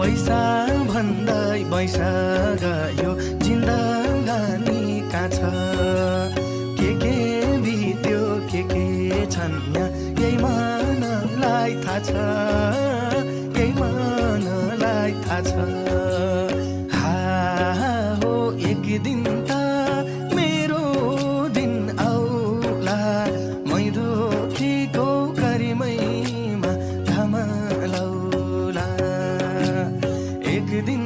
पैसा भन्दै पैसा गयो जिन्दगानी कहाँ छ के बित्यो के छन् यही मनलाई थाहा छ यही मनलाई थाहा छ हो एक दिन त मेरो दिन आउला मै रोकीको करिमैमा घाम लाउला एक दिन